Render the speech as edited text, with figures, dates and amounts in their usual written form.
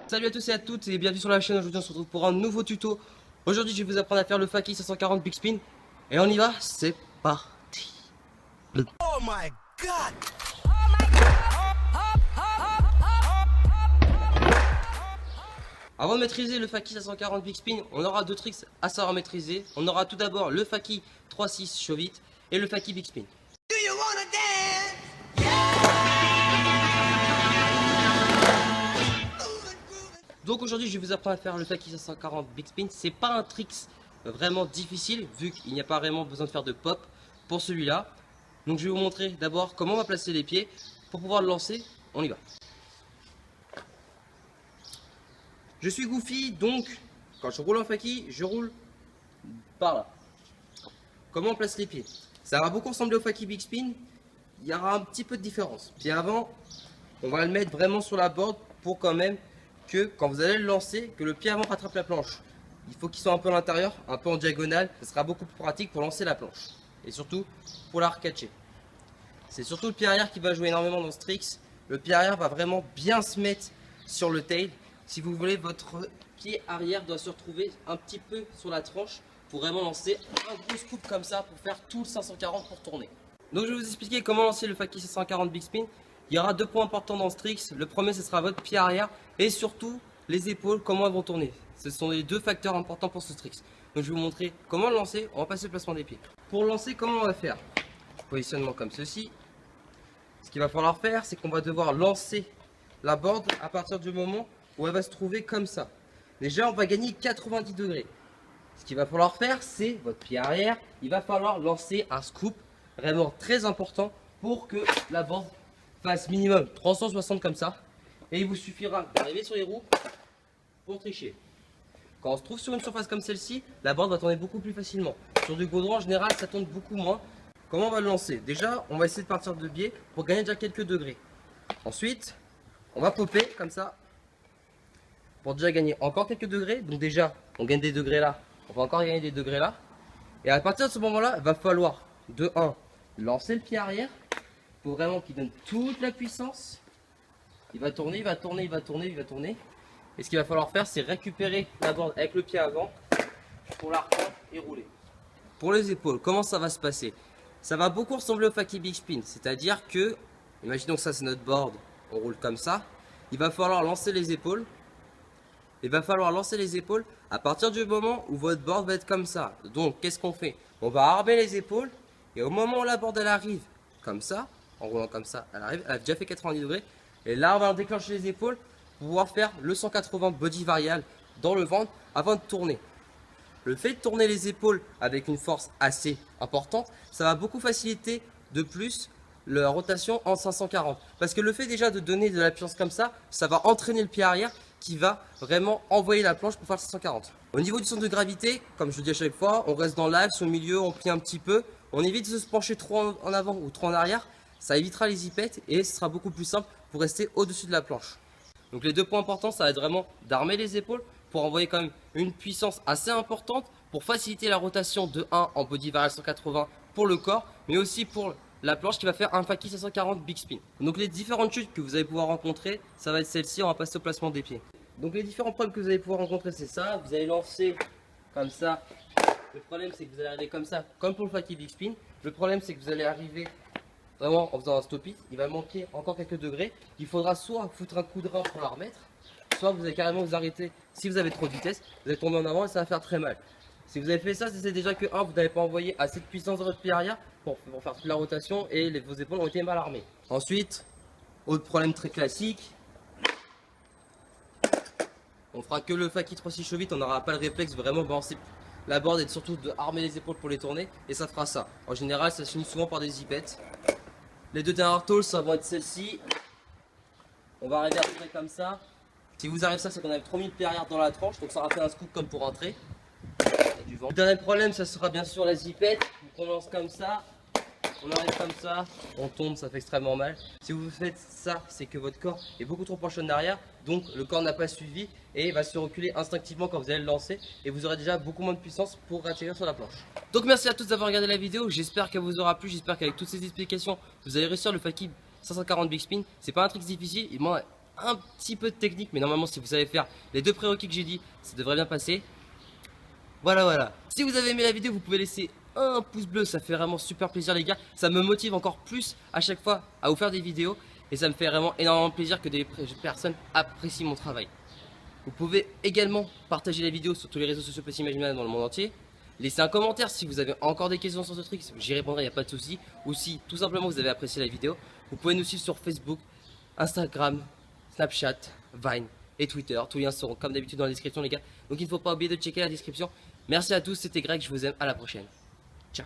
Salut à tous et à toutes et bienvenue sur la chaîne. Aujourd'hui on se retrouve pour un nouveau tuto. Aujourd'hui je vais vous apprendre à faire le Faki 540 Big Spin. Et on y va, c'est parti. Oh my god! Avant de maîtriser le Faki 540 Big Spin, on aura deux tricks à savoir maîtriser. On aura tout d'abord le Faki 3-6 Show It et le Faki Big Spin. Do you wanna dance? Donc aujourd'hui je vais vous apprendre à faire le Faki 540 Big Spin. C'est pas un trick vraiment difficile vu qu'il n'y a pas vraiment besoin de faire de pop pour celui-là. Donc je vais vous montrer d'abord comment on va placer les pieds pour pouvoir le lancer. On y va. Je suis Goofy, donc quand je roule en Faki, je roule par là. Comment on place les pieds? Ça va beaucoup ressembler au Faki Big Spin. Il y aura un petit peu de différence. Puis avant, on va le mettre vraiment sur la board pour quand même que quand vous allez le lancer, que le pied avant rattrape la planche. Il faut qu'il soit un peu à l'intérieur, un peu en diagonale. Ce sera beaucoup plus pratique pour lancer la planche. Et surtout pour la recatcher. C'est surtout le pied arrière qui va jouer énormément dans ce trick. Le pied arrière va vraiment bien se mettre sur le tail. Si vous voulez, votre pied arrière doit se retrouver un petit peu sur la tranche pour vraiment lancer un gros scoop comme ça pour faire tout le 540 pour tourner. Donc je vais vous expliquer comment lancer le Faki 540 Big Spin. Il y aura deux points importants dans ce trick. Le premier, ce sera votre pied arrière et surtout les épaules, comment elles vont tourner. Ce sont les deux facteurs importants pour ce trick. Donc je vais vous montrer comment le lancer. On va passer au placement des pieds. Pour le lancer, comment on va faire? Positionnement comme ceci. Ce qu'il va falloir faire, c'est qu'on va devoir lancer la board à partir du moment où elle va se trouver comme ça. Déjà, on va gagner 90 degrés. Ce qu'il va falloir faire, c'est votre pied arrière. Il va falloir lancer un scoop vraiment très important pour que la board fasse minimum 360 comme ça. Et il vous suffira d'arriver sur les roues pour tricher. Quand on se trouve sur une surface comme celle-ci, la board va tourner beaucoup plus facilement. Sur du goudron, en général, ça tourne beaucoup moins. Comment on va le lancer? Déjà, on va essayer de partir de biais pour gagner déjà quelques degrés. Ensuite, on va popper comme ça pour déjà gagner encore quelques degrés. Donc déjà, on gagne des degrés là. On va encore gagner des degrés là. Et à partir de ce moment-là, il va falloir de 1, lancer le pied arrière pour vraiment qu'il donne toute la puissance. Il va tourner, il va tourner, il va tourner, il va tourner. Et ce qu'il va falloir faire, c'est récupérer la board avec le pied avant pour la reprendre et rouler. Pour les épaules, comment ça va se passer? Ça va beaucoup ressembler au Faki Big Spin. C'est-à-dire que, imaginons que ça c'est notre board, on roule comme ça. Il va falloir lancer les épaules. Il va falloir lancer les épaules à partir du moment où votre board va être comme ça. Donc, qu'est-ce qu'on fait? On va armer les épaules. Et au moment où la board elle arrive comme ça, en roulant comme ça, elle arrive, elle a déjà fait 90 degrés. Et là, on va déclencher les épaules pour pouvoir faire le 180 body varial dans le ventre avant de tourner. Le fait de tourner les épaules avec une force assez importante, ça va beaucoup faciliter de plus la rotation en 540. Parce que le fait déjà de donner de la puissance comme ça va entraîner le pied arrière qui va vraiment envoyer la planche pour faire le 540. Au niveau du centre de gravité, comme je le dis à chaque fois, on reste dans l'axe, au milieu, on plie un petit peu. On évite de se pencher trop en avant ou trop en arrière. Ça évitera les zipettes et ce sera beaucoup plus simple pour rester au-dessus de la planche. Donc les deux points importants, ça va être vraiment d'armer les épaules pour envoyer quand même une puissance assez importante pour faciliter la rotation de 1 en body varial 180 pour le corps, mais aussi pour la planche qui va faire un Faki 540 Big Spin. Donc les différentes chutes que vous allez pouvoir rencontrer, ça va être celle-ci. On va passer au placement des pieds. Donc les différents problèmes que vous allez pouvoir rencontrer, c'est ça. Vous allez lancer comme ça. Le problème, c'est que vous allez arriver comme ça, comme pour le Faki Big Spin. Le problème, c'est que vous allez arriver vraiment en faisant un stop it. Il va manquer encore quelques degrés. Il faudra soit foutre un coup de rein pour la remettre, soit vous allez carrément vous arrêter. Si vous avez trop de vitesse, vous allez tomber en avant et ça va faire très mal. Si vous avez fait ça, c'est déjà que 1, vous n'avez pas envoyé assez de puissance dans votre pied arrière pour faire toute la rotation et vos épaules ont été mal armées. Ensuite, autre problème très classique, on fera que le Faki 3-6 Show It, on n'aura pas le réflexe vraiment balancer la board et surtout de armer les épaules pour les tourner et ça fera ça. En général, ça se finit souvent par des zipettes. Les deux dernières tôles, ça va être celle-ci. On va arriver à peu près comme ça. Si vous arrivez ça, c'est qu'on a trop mis le pied arrière dans la tranche, donc ça aura fait un scoop comme pour entrer. Du vent. Le dernier problème, ça sera bien sûr la zipette. On lance comme ça, on arrive comme ça, on tombe, ça fait extrêmement mal. Si vous faites ça, c'est que votre corps est beaucoup trop penché en arrière, donc le corps n'a pas suivi et va se reculer instinctivement quand vous allez le lancer et vous aurez déjà beaucoup moins de puissance pour atterrir sur la planche. Donc merci à tous d'avoir regardé la vidéo, j'espère qu'elle vous aura plu, j'espère qu'avec toutes ces explications, vous allez réussir le Faki 540 Big Spin. C'est pas un trick difficile, un petit peu de technique, mais normalement si vous savez faire les 2 prérequis que j'ai dit, ça devrait bien passer. Voilà. Si vous avez aimé la vidéo, vous pouvez laisser un pouce bleu, ça fait vraiment super plaisir les gars. Ça me motive encore plus à chaque fois à vous faire des vidéos. Et ça me fait vraiment énormément plaisir que des personnes apprécient mon travail. Vous pouvez également partager la vidéo sur tous les réseaux sociaux Petit Imaginal dans le monde entier. Laissez un commentaire si vous avez encore des questions sur ce truc, j'y répondrai, il n'y a pas de souci. Ou si tout simplement vous avez apprécié la vidéo, vous pouvez nous suivre sur Facebook, Instagram, Snapchat, Vine et Twitter. Tous les liens seront comme d'habitude dans la description les gars. Donc il ne faut pas oublier de checker la description. Merci à tous, c'était Greg, je vous aime, à la prochaine. Ciao.